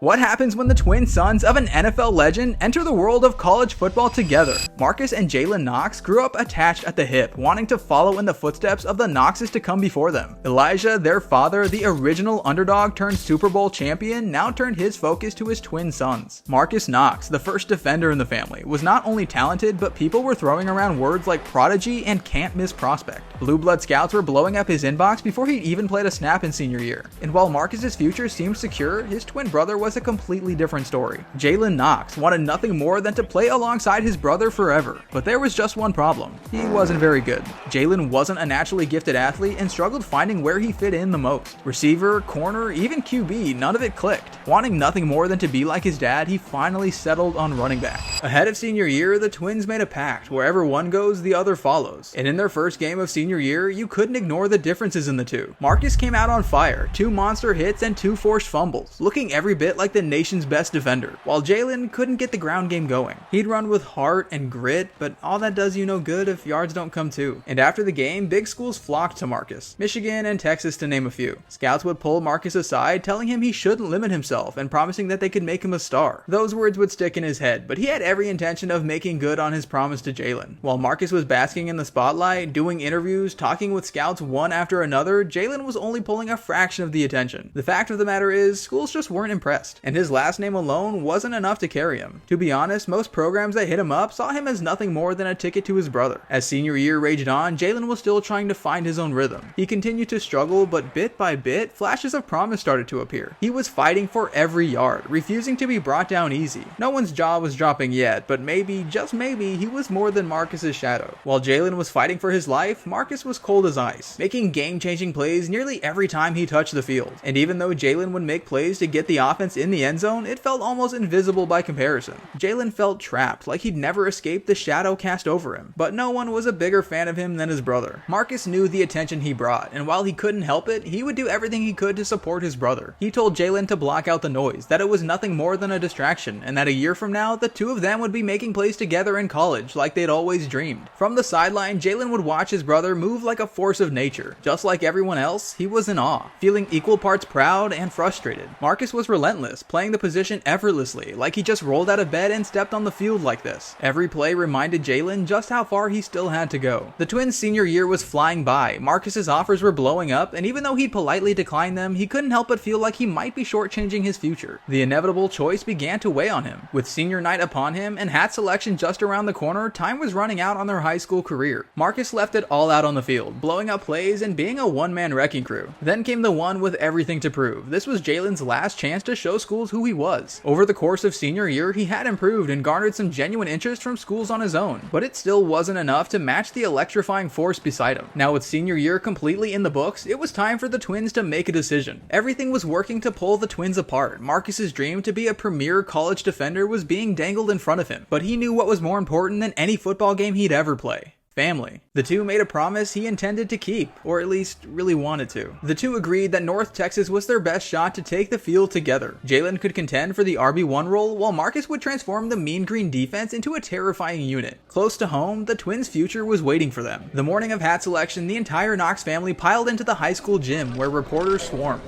What happens when the twin sons of an NFL legend enter the world of college football together? Marcus and Jalen Knox grew up attached at the hip, wanting to follow in the footsteps of the Knoxes to come before them. Elijah, their father, the original underdog turned Super Bowl champion, now turned his focus to his twin sons. Marcus Knox, the first defender in the family, was not only talented, but people were throwing around words like prodigy and can't miss prospect. Blue blood scouts were blowing up his inbox before he'd even played a snap in senior year. And while Marcus's future seemed secure, his twin brother was a completely different story. Jalen Knox wanted nothing more than to play alongside his brother forever. But there was just one problem. He wasn't very good. Jalen wasn't a naturally gifted athlete and struggled finding where he fit in the most. Receiver, corner, even QB, none of it clicked. Wanting nothing more than to be like his dad, he finally settled on running back. Ahead of senior year, the twins made a pact. Wherever one goes, the other follows. And in their first game of senior year, you couldn't ignore the differences in the two. Marcus came out on fire, 2 monster hits and 2 forced fumbles, looking every bit like the nation's best defender, while Jalen couldn't get the ground game going. He'd run with heart and grit, but all that does you no good if yards don't come too. And after the game, big schools flocked to Marcus, Michigan and Texas to name a few. Scouts would pull Marcus aside, telling him he shouldn't limit himself and promising that they could make him a star. Those words would stick in his head, but he had every intention of making good on his promise to Jalen. While Marcus was basking in the spotlight, doing interviews, talking with scouts one after another, Jalen was only pulling a fraction of the attention. The fact of the matter is, schools just weren't impressed, and his last name alone wasn't enough to carry him. To be honest, most programs that hit him up saw him as nothing more than a ticket to his brother. As senior year raged on, Jalen was still trying to find his own rhythm. He continued to struggle, but bit by bit, flashes of promise started to appear. He was fighting for every yard, refusing to be brought down easy. No one's jaw was dropping yet, but maybe, just maybe, he was more than Marcus's shadow. While Jalen was fighting for his life, Marcus was cold as ice, making game-changing plays nearly every time he touched the field. And even though Jalen would make plays to get the offense in the end zone, it felt almost invisible by comparison. Jalen felt trapped, like he'd never escaped the shadow cast over him. But no one was a bigger fan of him than his brother. Marcus knew the attention he brought, and while he couldn't help it, he would do everything he could to support his brother. He told Jalen to block out the noise, that it was nothing more than a distraction, and that a year from now, the two of them would be making plays together in college like they'd always dreamed. From the sideline, Jalen would watch his brother move like a force of nature. Just like everyone else, he was in awe, feeling equal parts proud and frustrated. Marcus was relentless, playing the position effortlessly, like he just rolled out of bed and stepped on the field like this. Every play reminded Jalen just how far he still had to go. The twins' senior year was flying by, Marcus's offers were blowing up, and even though he politely declined them, he couldn't help but feel like he might be shortchanging his future. The inevitable choice began to weigh on him. With senior night upon him and hat selection just around the corner, time was running out on their high school career. Marcus left it all out on the field, blowing up plays and being a one-man wrecking crew. Then came the one with everything to prove. This was Jalen's last chance to show schools who he was. Over the course of senior year, he had improved and garnered some genuine interest from schools on his own, but it still wasn't enough to match the electrifying force beside him. Now with senior year completely in the books, it was time for the twins to make a decision. Everything was working to pull the twins apart. Marcus's dream to be a premier college defender was being dangled in front of him, but he knew what was more important than any football game he'd ever play. Family. The two made a promise he intended to keep, or at least really wanted to. The two agreed that North Texas was their best shot to take the field together. Jalen could contend for the RB1 role, while Marcus would transform the Mean Green defense into a terrifying unit. Close to home, the twins' future was waiting for them. The morning of hat selection, the entire Knox family piled into the high school gym where reporters swarmed.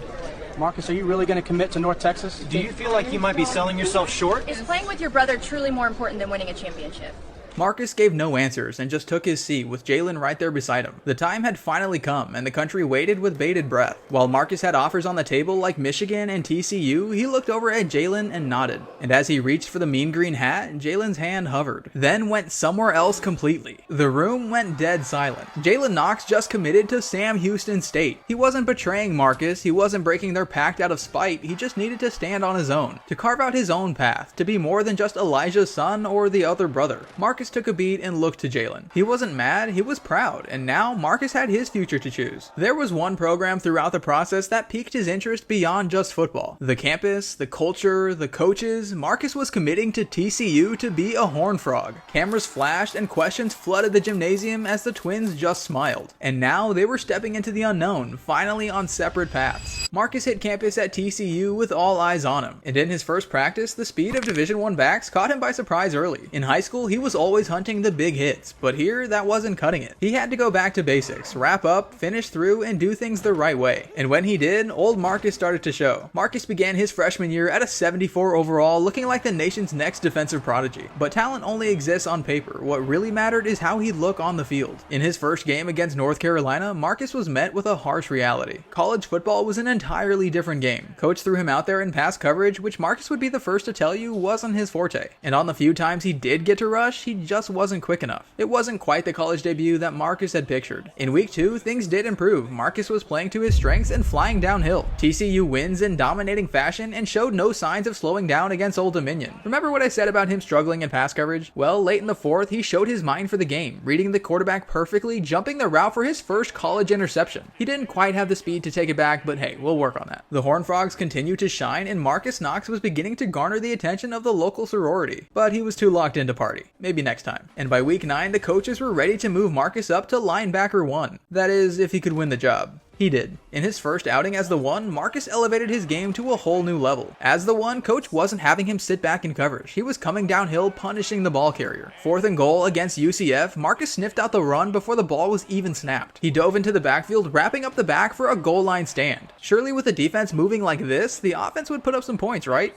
Marcus, are you really going to commit to North Texas? Do you feel like you might be selling yourself short? Is playing with your brother truly more important than winning a championship? Marcus gave no answers and just took his seat with Jalen right there beside him. The time had finally come and the country waited with bated breath. While Marcus had offers on the table like Michigan and TCU, he looked over at Jalen and nodded. And as he reached for the mean green hat, Jalen's hand hovered, then went somewhere else completely. The room went dead silent. Jalen Knox just committed to Sam Houston State. He wasn't betraying Marcus, he wasn't breaking their pact out of spite, he just needed to stand on his own, to carve out his own path, to be more than just Elijah's son or the other brother. Marcus took a beat and looked to Jalen. He wasn't mad, he was proud, and now Marcus had his future to choose. There was one program throughout the process that piqued his interest beyond just football. The campus, the culture, the coaches. Marcus was committing to TCU to be a Horned Frog. Cameras flashed and questions flooded the gymnasium as the twins just smiled. And now they were stepping into the unknown, finally on separate paths. Marcus hit campus at TCU with all eyes on him, and in his first practice, the speed of Division I backs caught him by surprise early. In high school, he was always always hunting the big hits, but here that wasn't cutting it. He had to go back to basics, wrap up, finish through, and do things the right way. And when he did, old Marcus started to show. Marcus began his freshman year at a 74 overall, looking like the nation's next defensive prodigy. But talent only exists on paper. What really mattered is how he'd look on the field. In his first game against North Carolina, Marcus was met with a harsh reality. College football was an entirely different game. Coach threw him out there in pass coverage, which Marcus would be the first to tell you wasn't his forte. And on the few times he did get to rush, he just wasn't quick enough. It wasn't quite the college debut that Marcus had pictured. In week 2, things did improve. Marcus was playing to his strengths and flying downhill. TCU wins in dominating fashion and showed no signs of slowing down against Old Dominion. Remember what I said about him struggling in pass coverage? Well, late in the 4th, he showed his mind for the game, reading the quarterback perfectly, jumping the route for his first college interception. He didn't quite have the speed to take it back, but hey, we'll work on that. The Horned Frogs continued to shine, and Marcus Knox was beginning to garner the attention of the local sorority. But he was too locked in to party. Maybe next time. And by week 9, the coaches were ready to move Marcus up to linebacker 1. That is, if he could win the job. He did. In his first outing as the 1, Marcus elevated his game to a whole new level. As the 1, coach wasn't having him sit back in coverage. He was coming downhill, punishing the ball carrier. 4th and goal against UCF, Marcus sniffed out the run before the ball was even snapped. He dove into the backfield, wrapping up the back for a goal line stand. Surely with the defense moving like this, the offense would put up some points, right?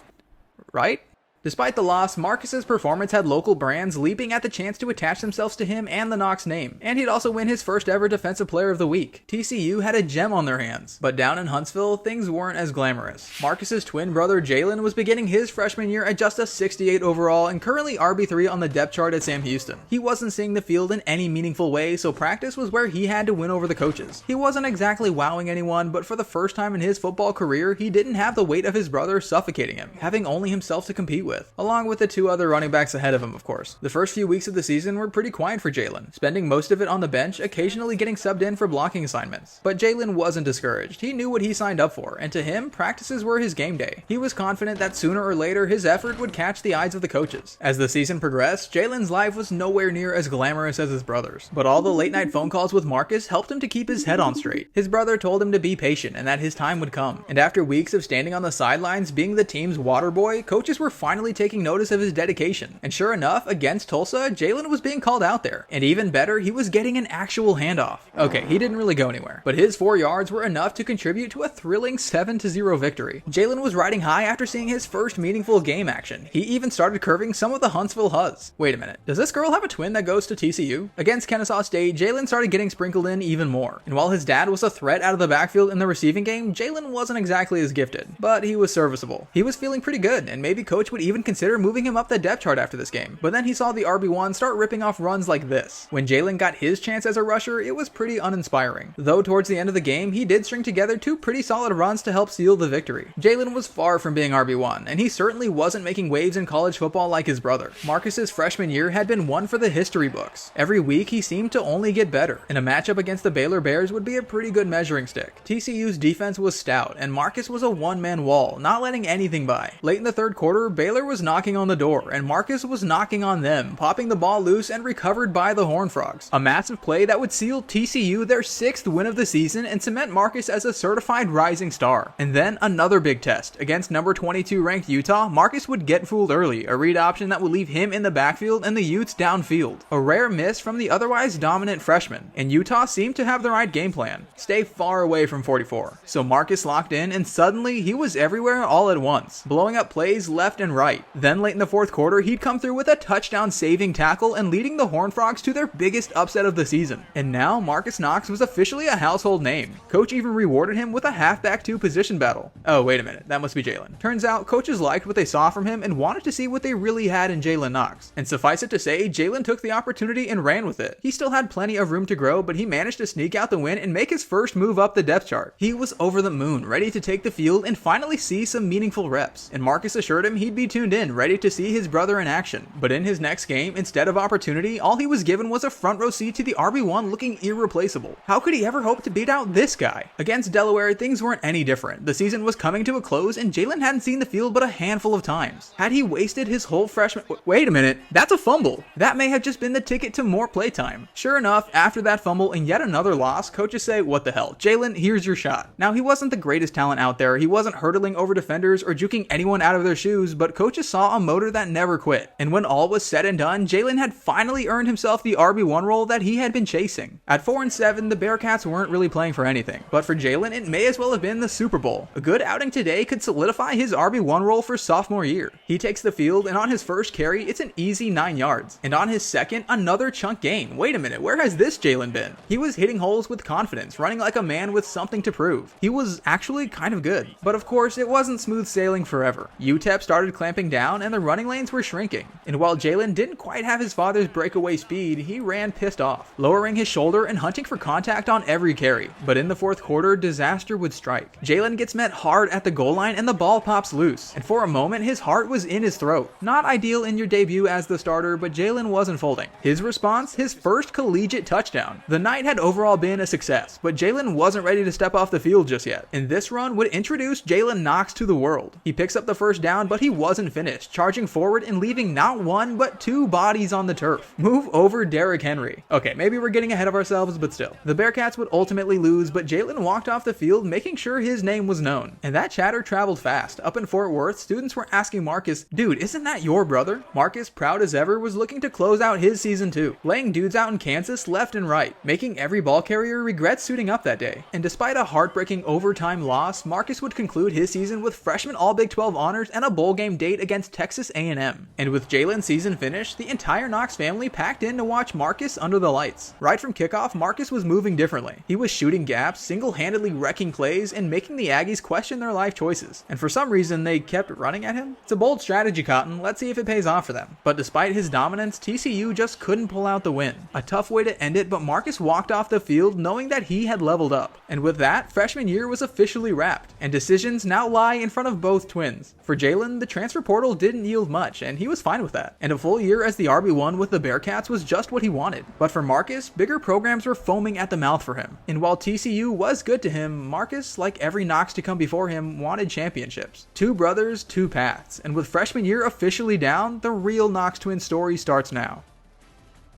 Right? Despite the loss, Marcus's performance had local brands leaping at the chance to attach themselves to him and the Knox name, and he'd also win his first ever Defensive Player of the Week. TCU had a gem on their hands, but down in Huntsville, things weren't as glamorous. Marcus's twin brother Jalen was beginning his freshman year at just a 68 overall and currently RB3 on the depth chart at Sam Houston. He wasn't seeing the field in any meaningful way, so practice was where he had to win over the coaches. He wasn't exactly wowing anyone, but for the first time in his football career, he didn't have the weight of his brother suffocating him, having only himself to compete with, along with the 2 other running backs ahead of him, of course. The first few weeks of the season were pretty quiet for Jalen, spending most of it on the bench, occasionally getting subbed in for blocking assignments. But Jalen wasn't discouraged. He knew what he signed up for, and to him, practices were his game day. He was confident that sooner or later his effort would catch the eyes of the coaches. As the season progressed, Jalen's life was nowhere near as glamorous as his brother's, but all the late night phone calls with Marcus helped him to keep his head on straight. His brother told him to be patient and that his time would come. And after weeks of standing on the sidelines being the team's water boy, coaches were finally taking notice of his dedication. And sure enough, against Tulsa, Jalen was being called out there. And even better, he was getting an actual handoff. Okay, he didn't really go anywhere, but his 4 yards were enough to contribute to a thrilling 7-0 victory. Jalen was riding high after seeing his first meaningful game action. He even started curving some of the Huntsville Huzz. Wait a minute, does this girl have a twin that goes to TCU? Against Kennesaw State, Jalen started getting sprinkled in even more. And while his dad was a threat out of the backfield in the receiving game, Jalen wasn't exactly as gifted, but he was serviceable. He was feeling pretty good, and maybe coach would even consider moving him up the depth chart after this game. But then he saw the RB1 start ripping off runs like this. When Jalen got his chance as a rusher, it was pretty uninspiring. Though towards the end of the game, he did string together 2 pretty solid runs to help seal the victory. Jalen was far from being RB1, and he certainly wasn't making waves in college football like his brother. Marcus's freshman year had been one for the history books. Every week, he seemed to only get better, and a matchup against the Baylor Bears would be a pretty good measuring stick. TCU's defense was stout, and Marcus was a one-man wall, not letting anything by. Late in the 3rd quarter, Baylor was knocking on the door, and Marcus was knocking on them, popping the ball loose and recovered by the Horned Frogs. A massive play that would seal TCU their 6th win of the season and cement Marcus as a certified rising star. And then another big test. Against number 22 ranked Utah, Marcus would get fooled early, a read option that would leave him in the backfield and the Utes downfield. A rare miss from the otherwise dominant freshman, and Utah seemed to have the right game plan. Stay far away from 44. So Marcus locked in, and suddenly he was everywhere all at once, blowing up plays left and right. Then late in the 4th quarter, he'd come through with a touchdown saving tackle and leading the Horned Frogs to their biggest upset of the season. And now Marcus Knox was officially a household name. Coach even rewarded him with a halfback 2 position battle. Oh, wait a minute, that must be Jalen. Turns out coaches liked what they saw from him and wanted to see what they really had in Jalen Knox. And suffice it to say, Jalen took the opportunity and ran with it. He still had plenty of room to grow, but he managed to sneak out the win and make his first move up the depth chart. He was over the moon, ready to take the field and finally see some meaningful reps. And Marcus assured him he'd be tuned in, ready to see his brother in action. But in his next game, instead of opportunity, all he was given was a front row seat to the RB1 looking irreplaceable. How could he ever hope to beat out this guy? Against Delaware, things weren't any different. The season was coming to a close and Jalen hadn't seen the field but a handful of times. Had he wasted his whole freshman— Wait a minute, that's a fumble. That may have just been the ticket to more playtime. Sure enough, after that fumble and yet another loss, coaches say, what the hell, Jalen, here's your shot. Now, he wasn't the greatest talent out there. He wasn't hurdling over defenders or juking anyone out of their shoes, but coach coaches saw a motor that never quit. And when all was said and done, Jaylen had finally earned himself the RB1 role that he had been chasing. At 4-7, the Bearcats weren't really playing for anything, but for Jaylen, it may as well have been the Super Bowl. A good outing today could solidify his RB1 role for sophomore year. He takes the field, and on his first carry, it's an easy 9 yards. And on his second, another chunk gain. Wait a minute, where has this Jaylen been? He was hitting holes with confidence, running like a man with something to prove. He was actually kind of good. But of course, it wasn't smooth sailing forever. UTEP started clamping down, and the running lanes were shrinking. And while Jaylen didn't quite have his father's breakaway speed, he ran pissed off, lowering his shoulder and hunting for contact on every carry. But in the fourth quarter, disaster would strike. Jaylen gets met hard at the goal line and the ball pops loose. And for a moment, his heart was in his throat. Not ideal in your debut as the starter, but Jaylen wasn't folding. His response? His first collegiate touchdown. The night had overall been a success, but Jaylen wasn't ready to step off the field just yet. And this run would introduce Jalen Knox to the world. He picks up the first down, but he wasn't finished, charging forward and leaving not one, but 2 bodies on the turf. Move over Derrick Henry. Okay, maybe we're getting ahead of ourselves, but still. The Bearcats would ultimately lose, but Jaylen walked off the field making sure his name was known. And that chatter traveled fast. Up in Fort Worth, students were asking Marcus, "Dude, isn't that your brother?" Marcus, proud as ever, was looking to close out his season too, laying dudes out in Kansas left and right, making every ball carrier regret suiting up that day. And despite a heartbreaking overtime loss, Marcus would conclude his season with freshman All-Big 12 honors and a bowl game date against Texas A&M. And with Jalen's season finished, the entire Knox family packed in to watch Marcus under the lights. Right from kickoff, Marcus was moving differently. He was shooting gaps, single-handedly wrecking plays, and making the Aggies question their life choices. And for some reason, they kept running at him. It's a bold strategy, Cotton. Let's see if it pays off for them. But despite his dominance, TCU just couldn't pull out the win. A tough way to end it, but Marcus walked off the field knowing that he had leveled up. And with that, freshman year was officially wrapped, and decisions now lie in front of both twins. For Jaylen, the transfer portal didn't yield much, and he was fine with that. And a full year as the RB1 with the Bearcats was just what he wanted. But for Marcus, bigger programs were foaming at the mouth for him. And while TCU was good to him, Marcus, like every Knox to come before him, wanted championships. 2 brothers, 2 paths. And with freshman year officially down, the real Knox twin story starts now.